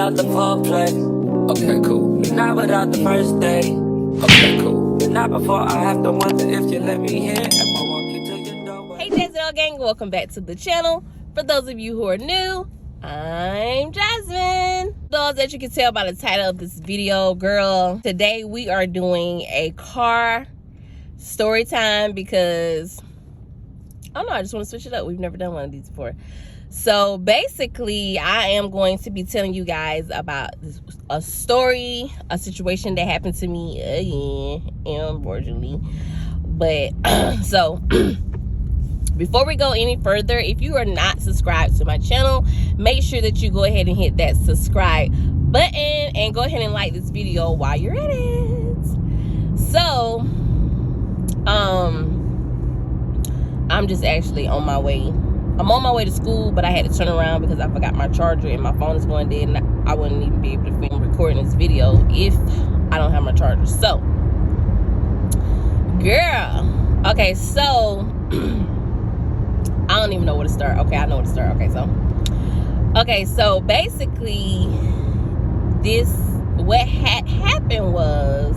without the foreplay. Okay, cool. Not without the first day. Okay, cool. Not before I have to wonder if you let me in. If I walk you to your doorway. Hey Jazzy gang, welcome back to the channel. For those of you who are new, I'm Jasmine. Those that you can tell by the title of this video, girl, today we are doing a car story time because I don't know, I just want to switch it up. We've never done one of these before. So basically, I am going to be telling you guys about a story, a situation that happened to me again, unfortunately. But so before we go any further, if you are not subscribed to my channel, make sure that you go ahead and hit that subscribe button and go ahead and like this video while you're at it. So I'm just actually on my way. I'm on my way to school, but I had to turn around because I forgot my charger and my phone is going dead, and I wouldn't even be able to film recording this video if I don't have my charger. So, girl, okay, so I don't even know where to start. Okay, I know where to start. Okay, so basically, what had happened was,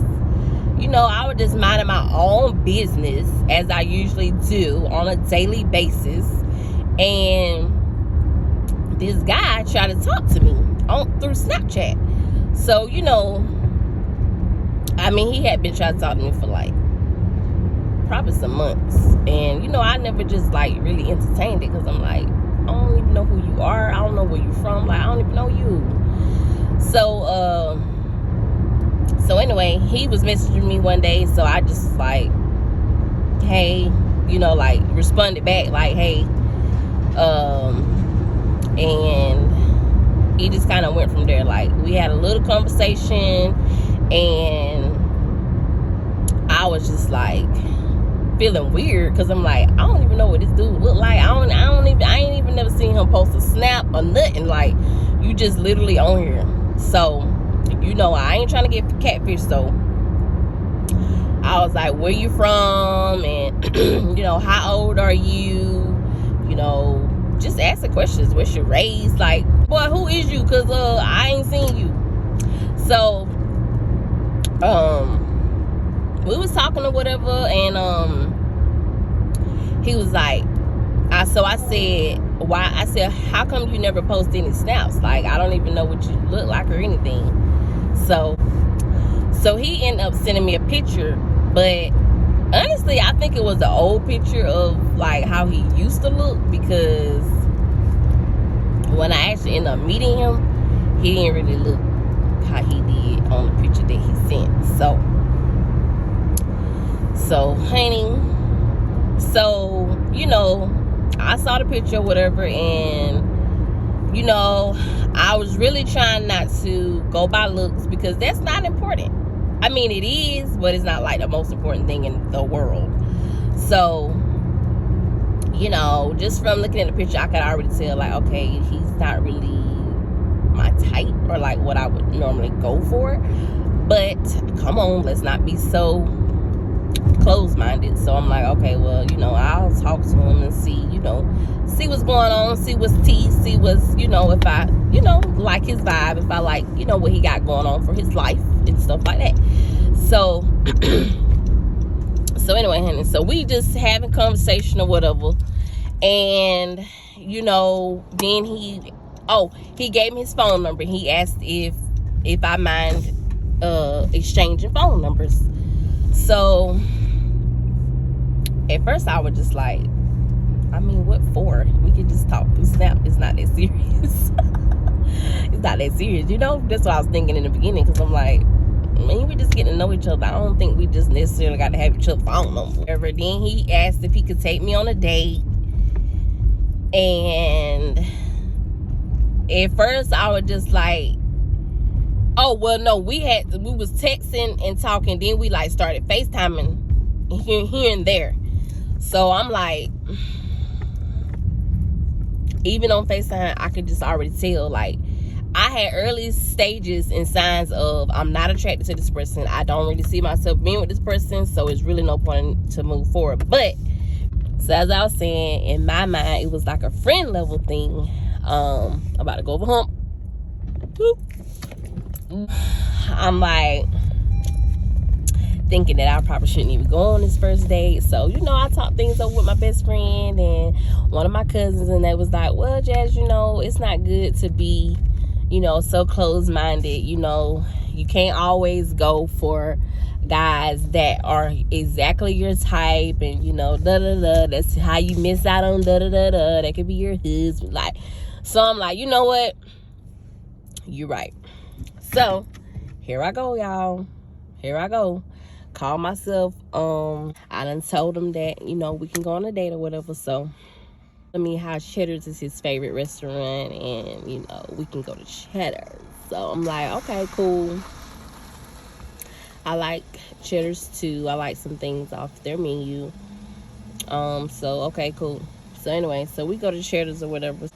you know, I was just minding my own business as I usually do on a daily basis. And this guy tried to talk to me through Snapchat. So, you know, I mean, he had been trying to talk to me for like probably some months. And, you know, I never just like really entertained it because I'm like, I don't even know who you are. I don't know where you're from. Like, I don't even know you. So anyway, he was messaging me one day. So I just like, hey, you know, like responded back like, hey. And he just kind of went from there. Like, we had a little conversation, and I was just like feeling weird because I'm like, I don't even know what this dude look like. I ain't even never seen him post a snap or nothing. Like, you just literally on here. So, you know, I ain't trying to get catfish. So I was like, where you from? And you know, how old are you? You know, just ask the questions. What's your race? Like, boy, who is you? Because I ain't seen you. So we was talking or whatever, and he was like, I said, why? I said, how come you never post any snaps? Like, I don't even know what you look like or anything. So he ended up sending me a picture, but honestly, I think it was the old picture of like how he used to look, because when I actually ended up meeting him, he didn't really look how he did on the picture that he sent. So honey, so, you know, I saw the picture or whatever, and you know, I was really trying not to go by looks because that's not important. I mean, it is, but it's not like the most important thing in the world. So, you know, just from looking at the picture, I could already tell, like, okay, he's not really my type or like what I would normally go for. But come on, let's not be so closed-minded. So I'm like, okay, well, you know, I'll talk to him and see, you know, see what's going on, see what's tea, see what's, you know, if I, you know, like his vibe, if I like, you know, what he got going on for his life and stuff like that. So anyway, honey, so we just having conversation or whatever, and you know, then he gave me his phone number. He asked if I mind exchanging phone numbers. So at first I was just like, I mean, what for? We could just talk through Snap. It's not that serious. It's not that serious, you know. That's what I was thinking in the beginning, because I'm like, man, we just getting to know each other. I don't think we just necessarily got to have each other phone number. Then he asked if he could take me on a date, and at first I was just like, oh well, no, we was texting and talking, then we like started FaceTiming here and there. So I'm like, even on FaceTime, I could just already tell, like, I had early stages and signs of I'm not attracted to this person. I don't really see myself being with this person, so it's really no point to move forward. But so as I was saying, in my mind, it was like a friend level thing. I'm about to go over hump. I'm like thinking that I probably shouldn't even go on this first date. So, you know, I talked things over with my best friend and one of my cousins, and they was like, well, Jazz, you know, it's not good to be, you know, so close-minded. You know, you can't always go for guys that are exactly your type, and, you know, da-da-da, that's how you miss out on da-da-da-da, that could be your husband. Like, so I'm like, you know what? You're right. So, here I go, y'all. Here I go. Call myself. I done told him that, you know, we can go on a date or whatever. So, I mean, how Cheddar's is his favorite restaurant, and, you know, we can go to Cheddar's. So, I'm like, okay, cool. I like Cheddar's too. I like some things off their menu. So, okay, cool. So, anyway, so we go to Cheddar's or whatever.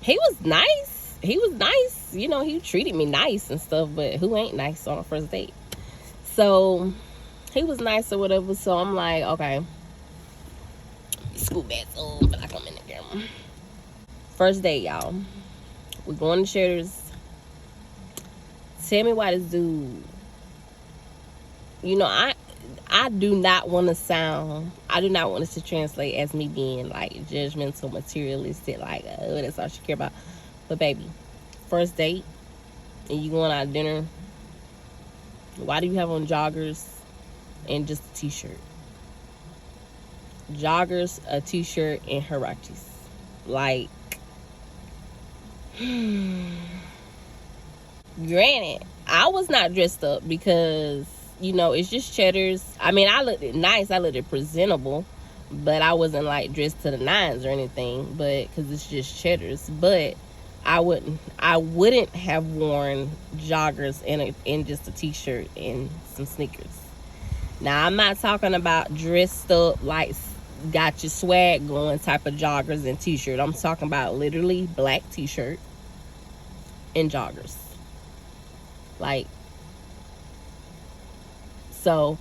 He was nice. He was nice. You know, he treated me nice and stuff, but who ain't nice on a first date? So he was nice or whatever. So I'm like, okay, scoot back so but like I'm in the camera. First date, y'all. We're going to Cheddar's. Tell me why this dude. You know, I do not want to sound. I do not want this to translate as me being like judgmental, materialistic, like that's all she care about. But baby, first date, and you going out to dinner. Why do you have on joggers and just a t-shirt? Joggers, a t-shirt, and Hirachis. Like, granted, I was not dressed up because, you know, it's just Cheddar's. I mean, I looked nice, I looked presentable, but I wasn't like dressed to the nines or anything. But because it's just Cheddar's, but I wouldn't have worn joggers and just a t-shirt and some sneakers. Now, I'm not talking about dressed up like got your swag going type of joggers and t-shirt. I'm talking about literally black t-shirt and joggers. Like, so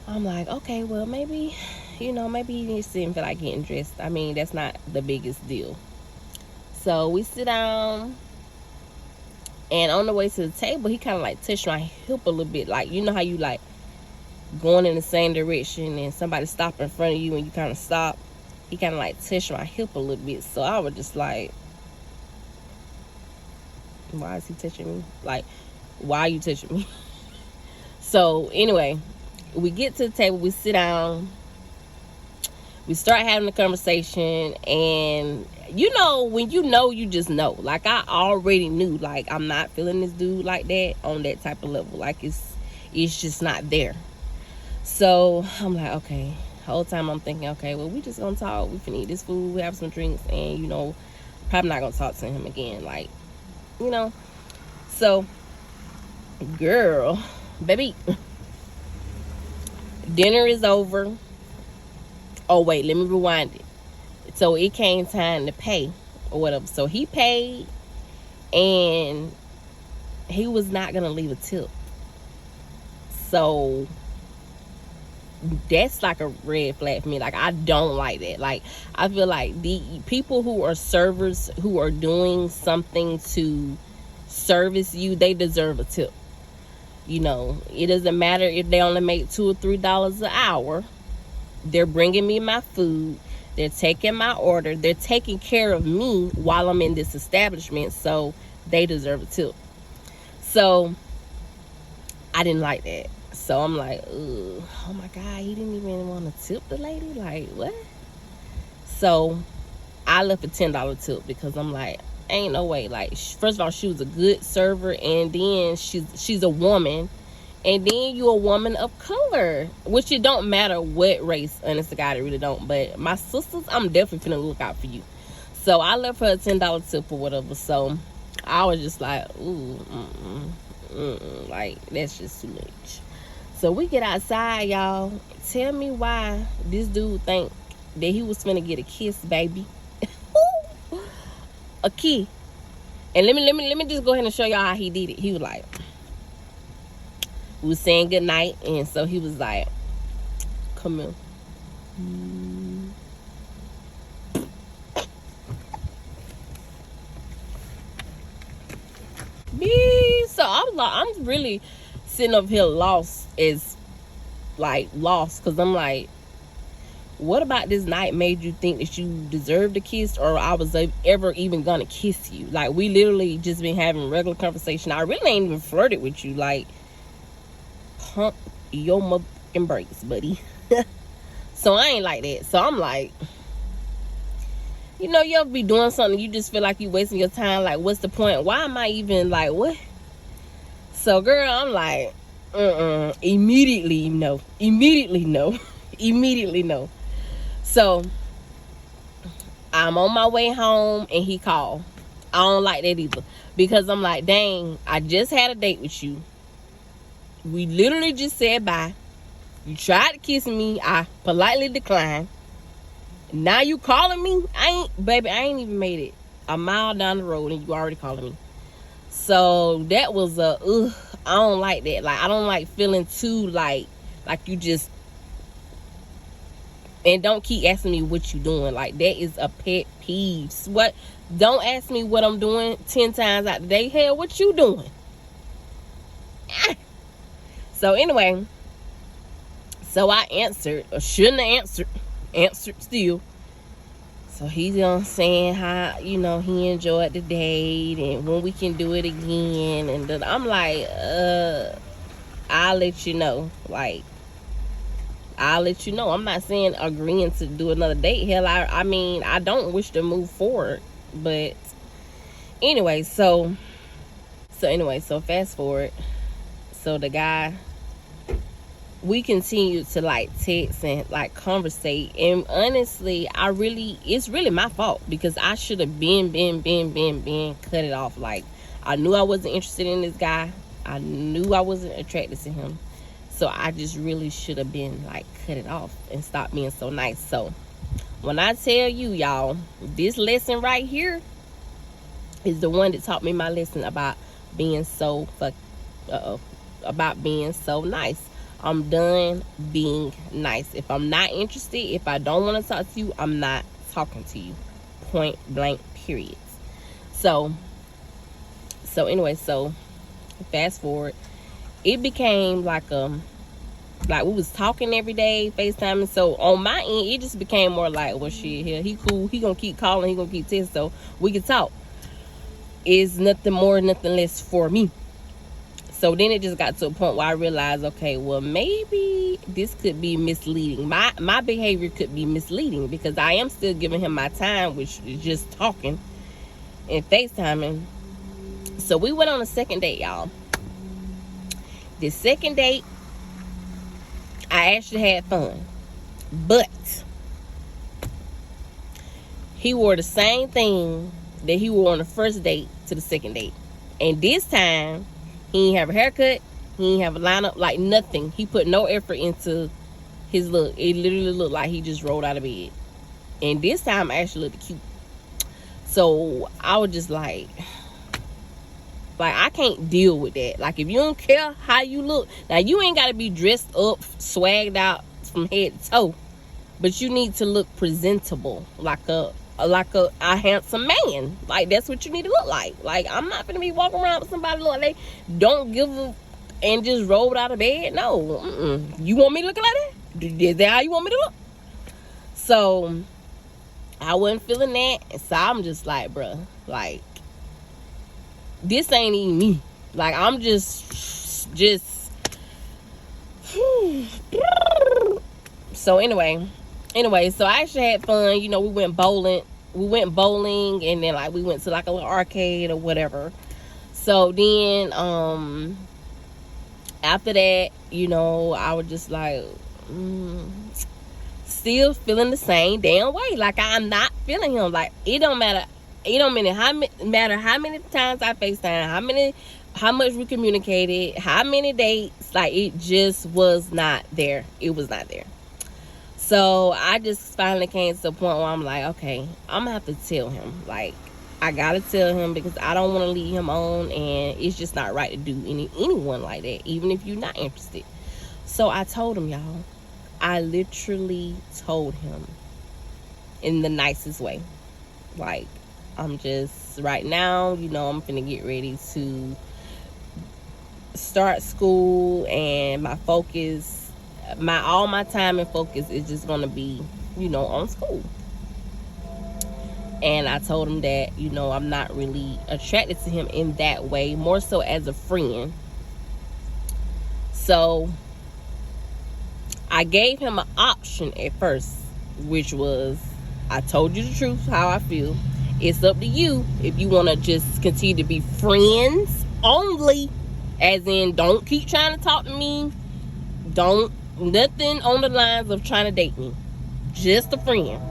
I'm like, okay, well, maybe, you know, maybe he needs to feel like getting dressed. I mean, that's not the biggest deal. So we sit down, and on the way to the table, he kind of like touched my hip a little bit. Like, you know how you like going in the same direction and somebody stop in front of you and you kind of stop? He kind of like touched my hip a little bit. So I was just like, why is he touching me? Like, why are you touching me? So anyway, we get to the table, we sit down, we start having a conversation, and you know, when you know, you just know. Like, I already knew, like, I'm not feeling this dude like that on that type of level. Like, it's just not there. So I'm like, okay. The whole time I'm thinking, okay, well, we just gonna talk, we can eat this food, we have some drinks, and, you know, probably not gonna talk to him again. Like, you know. So, girl, baby, dinner is over. Oh wait, let me rewind it. So it came time to pay or whatever. So he paid, and he was not gonna leave a tip. So that's like a red flag for me. Like, I don't like that. Like, I feel like the people who are servers who are doing something to service you, they deserve a tip. You know, it doesn't matter if they only make $2 or $3 an hour. They're bringing me my food, they're taking my order, they're taking care of me while I'm in this establishment, so they deserve a tip. So I didn't like that. So I'm like, ugh, oh my God, he didn't even want to tip the lady? Like, what? So I left a $10 tip because I'm like, ain't no way. Like, first of all, she was a good server, and then she's a woman, and then you a woman of color, which it don't matter what race, honest to God, it really don't. But my sisters, I'm definitely finna look out for you. So I left her a $10 tip or whatever. So I was just like, ooh, like, that's just too much. So we get outside, y'all. Tell me why this dude think that he was finna get a kiss, baby. A key. And let me just go ahead and show y'all how he did it. He was like, we was saying good night, and so he was like, come here. So I'm really sitting up here lost, because I'm like, what about this night made you think that you deserved a kiss, or I was ever even gonna kiss you? Like, we literally just been having regular conversation. I really ain't even flirted with you. Like, pump your motherfucking brakes, buddy. So I ain't like that. So I'm like, you ever be doing something, you just feel like you wasting your time. Like, what's the point? Why am I even, like, what? So, girl, I'm like, immediately no. Immediately no. Immediately no. So I'm on my way home and he called. I don't like that either, because I'm like, dang, I just had a date with you. We literally just said bye. You tried to kiss me. I politely declined. Now you calling me? I ain't even made it a mile down the road and you already calling me. So that was I don't like that. Like, I don't like feeling too like you just. And don't keep asking me what you doing. Like, that is a pet peeve. What? Don't ask me what I'm doing 10 times out the day. Hell, what you doing? So anyway, so I answered, or shouldn't have answered still. So he's saying how, he enjoyed the date and when we can do it again. And then I'm like, I'll let you know. Like, I'll let you know. I'm not saying agreeing to do another date. Hell, I mean, I don't wish to move forward. But anyway, so fast forward. So the guy, we continued to like text and like conversate. And honestly, it's really my fault, because I should have been cut it off. Like, I knew I wasn't interested in this guy. I knew I wasn't attracted to him. So I just really should have been like, cut it off and stop being so nice. So when I tell you, y'all, this lesson right here is the one that taught me my lesson about being so nice. I'm done being nice. If I'm not interested, if I don't want to talk to you, I'm not talking to you. Point blank, period. So anyway, so fast forward. It became like we was talking every day, FaceTime. And so on my end, it just became more like, well, shit, here, he cool. He gonna keep calling. He gonna keep texting, so we can talk. It's nothing more, nothing less for me. So then it just got to a point where I realized, okay, well, maybe this could be misleading. My behavior could be misleading, because I am still giving him my time, which is just talking and FaceTiming. So we went on a second date, y'all. The second date, I actually had fun. But he wore the same thing that he wore on the first date to the second date. And this time, he didn't have a haircut. He didn't have a lineup, like nothing. He put no effort into his look. It literally looked like he just rolled out of bed. And this time, I actually looked cute. So I was just like, I can't deal with that. Like, if you don't care how you look, now you ain't got to be dressed up, swagged out from head to toe, but you need to look presentable, like a handsome man. Like, that's what you need to look like. Like, I'm not gonna be walking around with somebody look like they don't give a and just rolled out of bed. No, you want me looking like that? Is that how you want me to look? So I wasn't feeling that, so I'm just like, bruh, like, this ain't even me. Like, I'm just so anyway, so I actually had fun. We went bowling, and then like we went to like a little arcade or whatever. So then after that, I was just like, still feeling the same damn way. Like, I'm not feeling him. Like, it don't matter how many times I FaceTime, how much we communicated, how many dates. Like, it just was not there. It was not there. So I just finally came to the point where I'm like, okay, I'm gonna have to tell him. Like, I gotta tell him, because I don't want to lead him on, and it's just not right to do anyone like that, even if you're not interested. So I told him, y'all. I literally told him in the nicest way. Like, I'm just, right now, you know, I'm finna get ready to start school, and my focus, all my time and focus is just gonna be, you know, on school. And I told him that, you know, I'm not really attracted to him in that way, more so as a friend. So I gave him an option at first, which was, I told you the truth, how I feel. It's up to you if you want to just continue to be friends only, as in don't keep trying to talk to me, don't, nothing on the lines of trying to date me, just a friend.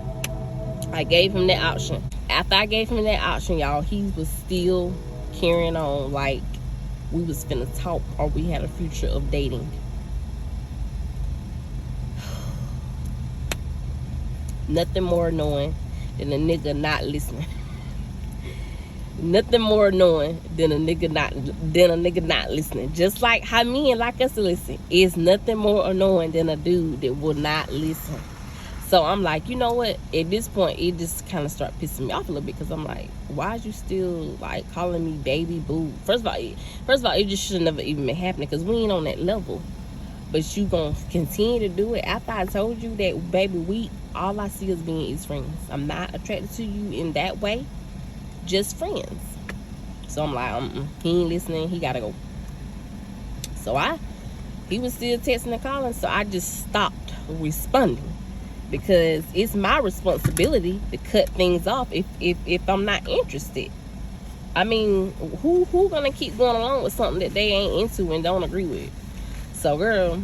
I gave him that option. After I gave him that option, y'all, he was still carrying on like we was finna talk or we had a future of dating. Nothing more annoying than a nigga not listening. Nothing more annoying than a nigga not listening. Just like how men like us to listen. It's nothing more annoying than a dude that will not listen. So I'm like, you know what? At this point, it just kind of start pissing me off a little bit, because I'm like, why is you still like calling me baby boo? First of all, it just should never even been happening, because we ain't on that level. But you gonna continue to do it after I told you that, baby, all I see us being is friends. I'm not attracted to you in that way, just friends. So I'm like, he ain't listening, he gotta go. So he was still texting and calling, so I just stopped responding, because it's my responsibility to cut things off if I'm not interested. I mean, who gonna keep going along with something that they ain't into and don't agree with? So, girl,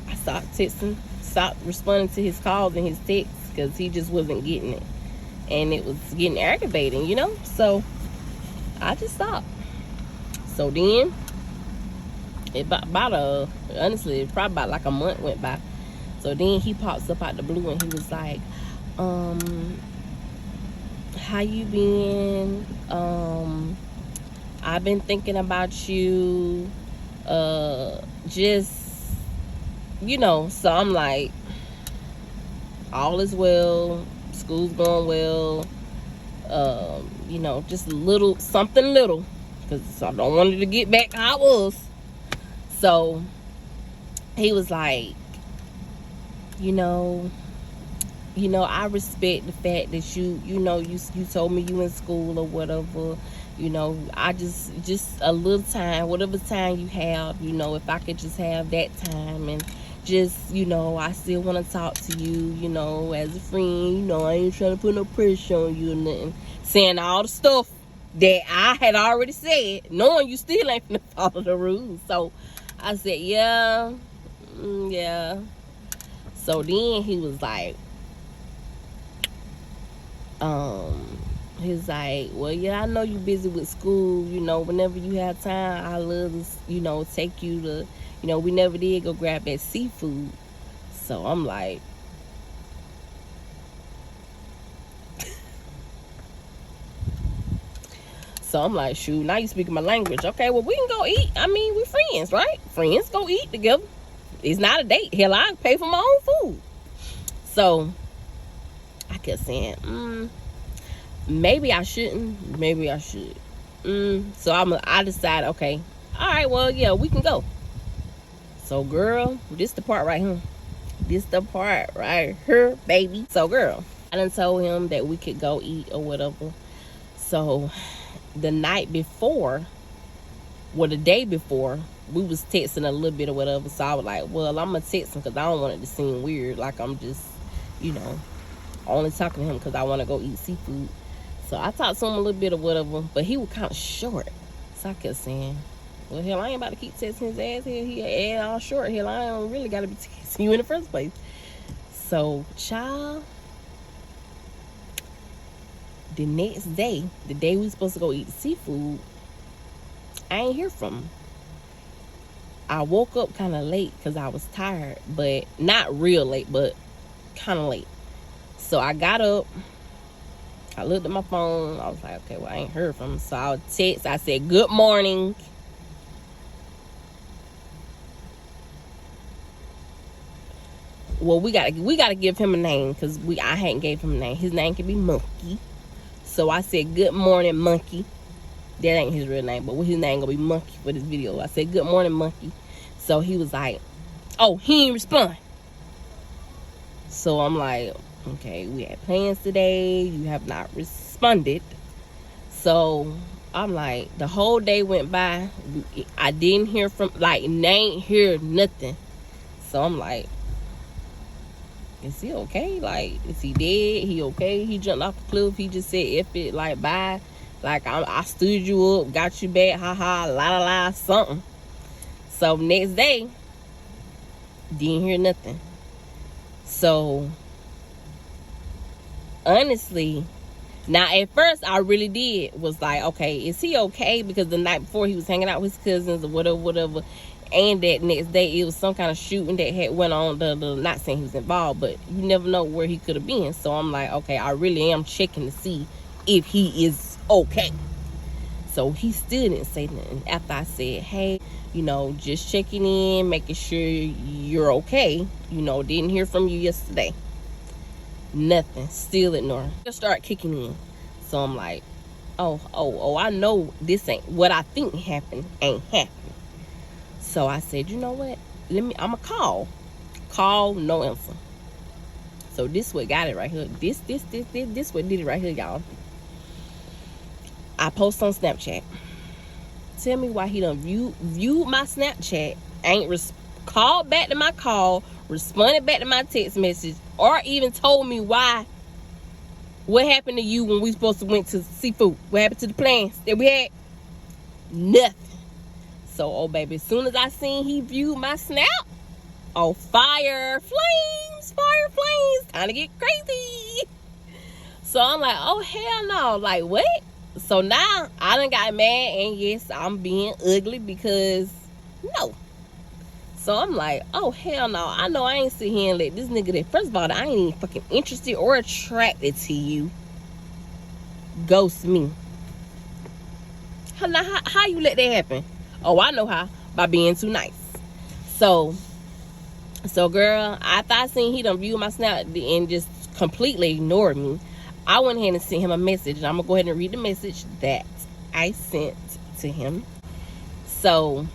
I stopped texting, stopped responding to his calls and his texts, because he just wasn't getting it. And it was getting aggravating, you know? So, I just stopped. So then, honestly, probably about like a month went by. So then he pops up out the blue and he was like, how you been? I've been thinking about you. Just, you know, so I'm like, all is well, school's going well, you know, just something little, because I don't want it to get back how it was. So he was like, you know, I respect the fact that you told me you in school or whatever. You know, I just a little time, whatever time you have, you know, if I could just have that time, and just, you know, I still want to talk to you, you know, as a friend. You know, I ain't trying to put no pressure on you or nothing. Saying all the stuff that I had already said, knowing you still ain't gonna follow the rules. So I said, yeah. So then he was like, he's like, well, yeah, I know you busy with school, you know, whenever you have time, I love to, you know, take you to, you know, we never did go grab that seafood. So I'm like, shoot, now you speaking my language. Okay, well, we can go eat. I mean, we friends, right? Friends go eat together. It's not a date. Hell, I pay for my own food. So I kept saying, maybe I shouldn't, maybe I should. So I decided, okay, all right, well, yeah, we can go. So, girl, this the part right here. This the part right here, baby. So, girl, I done told him that we could go eat or whatever. So the night before, well, the day before, we was texting a little bit or whatever. So I was like, well, I'm gonna text him, because I don't want it to seem weird, like I'm just, you know, only talking to him because I want to go eat seafood. So I talked to him a little bit or whatever, but he was kind of short. So I kept saying, well, hell, I ain't about to keep texting his ass. Hell, he ass all short. Hell, I don't really got to be texting you in the first place. So, child, the next day, the day we was supposed to go eat seafood, I ain't hear from him. I woke up kind of late because I was tired, but not real late, but kind of late. So I got up, I looked at my phone, I was like, okay, well, I ain't heard from him. So I text, I said, good morning. Well, we gotta give him a name, because I hadn't gave him a name. His name could be Monkey. So I said, good morning, monkey. That ain't his real name, but his name gonna be Monkey for this video. I said, good morning, monkey. So he was like, oh, he ain't respond. So I'm like, okay, we had plans today. You have not responded. So I'm like, the whole day went by. I didn't hear from, like, ain't hear nothing. So I'm like, is he okay? Like, is he dead? He okay? He jumped off the cliff. He just said, F it, like, bye. Like, I stood you up, got you back, haha, la la la, something. So next day, didn't hear nothing. So honestly, now at first I really did was like, okay, is he okay? Because the night before he was hanging out with his cousins or whatever, and that next day it was some kind of shooting that had went on. The not saying he was involved, but you never know where he could have been. So I'm like, okay, I really am checking to see if he is okay. So he still didn't say nothing after I said, hey, you know, just checking in, making sure you're okay. You know, didn't hear from you yesterday. Nothing. Still ignoring. Just start kicking in. So I'm like, oh, I know this ain't what I think happened ain't happening. So I said, you know what? I'ma call. Call, no answer. So this what got it right here. This what did it right here, y'all. I post on Snapchat. Tell me why he done viewed my Snapchat, ain't called back to my call, responded back to my text message, or even told me why. What happened to you when we supposed to went to seafood? What happened to the plans that we had? Nothing. So, oh baby, as soon as I seen he viewed my snap, oh, fire flames, kind of get crazy. So I'm like, oh hell no, like what? So now I done got mad, and yes, I'm being ugly because no. So I'm like, oh hell no, I know I ain't sit here and let this nigga that, first of all, I ain't even fucking interested or attracted to you, ghost me. How you let that happen? Oh, I know how, by being too nice. So girl, after I seen he done viewed my snap and just completely ignored me, I went ahead and sent him a message. I'm gonna go ahead and read the message that I sent to him. So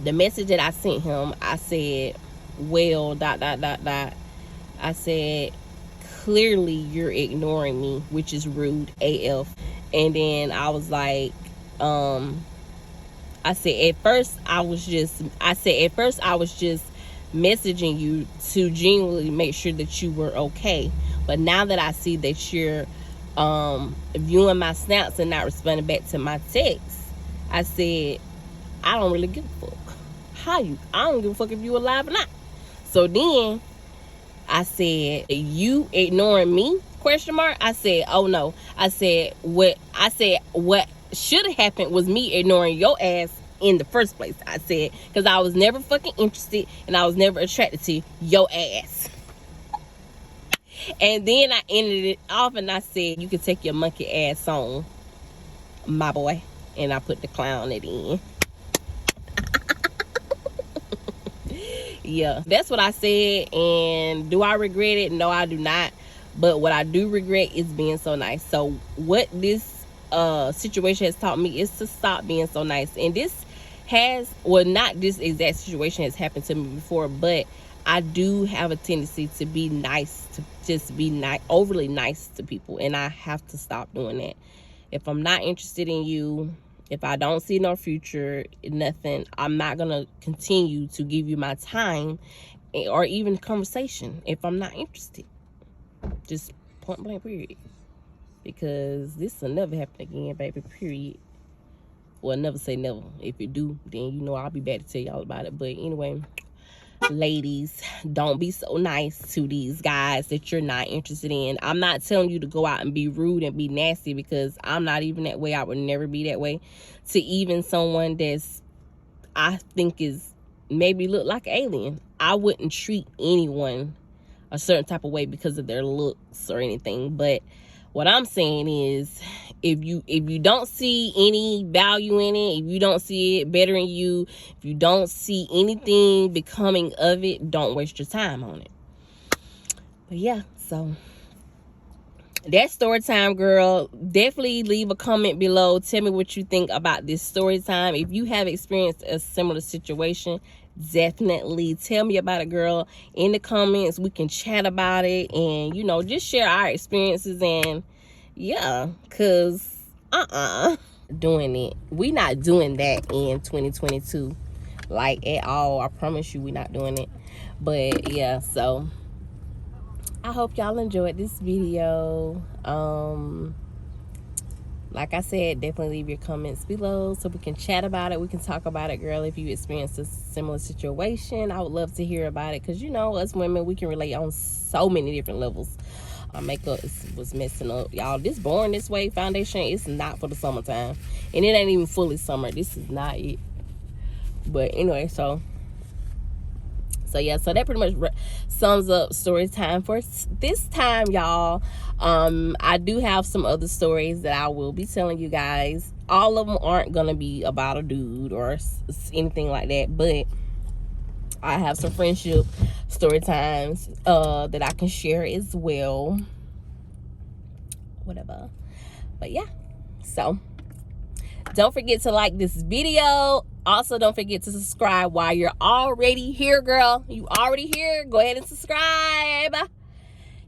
the message that I sent him, I said, well, ... I said, clearly you're ignoring me, which is rude AF. And then I was like, I said at first I was just messaging you to genuinely make sure that you were okay. But now that I see that you're viewing my snaps and not responding back to my texts, I said, I don't really give a fuck. I don't give a fuck if you alive or not. So then I said, you ignoring me? ? I said, oh no. I said what should have happened was me ignoring your ass in the first place. I said, because I was never fucking interested and I was never attracted to your ass. And then I ended it off and I said, you can take your monkey ass on, my boy. And I put the clown at the end. Yeah, that's what I said. And do I regret it? No, I do not. But what I do regret is being so nice. So what this situation has taught me is to stop being so nice. And this has, well, not this exact situation has happened to me before, but I do have a tendency to be nice, to just be overly nice to people, and I have to stop doing that. If I'm not interested in you, if I don't see no future, nothing, I'm not gonna continue to give you my time or even conversation if I'm not interested. Just point blank, period. Because this will never happen again, baby, period. Well, never say never. If it do, then you know I'll be back to tell y'all about it. But anyway, ladies, don't be so nice to these guys that you're not interested in. I'm not telling you to go out and be rude and be nasty, because I'm not even that way. I would never be that way to even someone that's, I think, is maybe look like an alien. I wouldn't treat anyone a certain type of way because of their looks or anything. But what I'm saying is, if you don't see any value in it, if you don't see it bettering you, if you don't see anything becoming of it, don't waste your time on it. But yeah, so that's story time, girl. Definitely leave a comment below. Tell me what you think about this story time. If you have experienced a similar situation, definitely tell me about it, girl, in the comments. We can chat about it and, you know, just share our experiences. And yeah, because doing it, we not doing that in 2022, like, at all. I promise you, we not doing it. But yeah, so I hope y'all enjoyed this video. Like I said, definitely leave your comments below so we can chat about it. We can talk about it, girl. If you experienced a similar situation, I would love to hear about it, because, you know, us women, we can relate on so many different levels. Our makeup was messing up, y'all. This Born This Way foundation, it's not for the summertime, and it ain't even fully summer. This is not it. But anyway, so yeah, so that pretty much sums up story time for this time, y'all. I do have some other stories that I will be telling you guys. All of them aren't gonna be about a dude or anything like that, but I have some friendship story times that I can share as well, whatever. But yeah, so don't forget to like this video. Also, don't forget to subscribe while you're already here, girl. You already here. Go ahead and subscribe.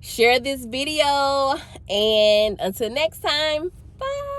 Share this video. And until next time, bye.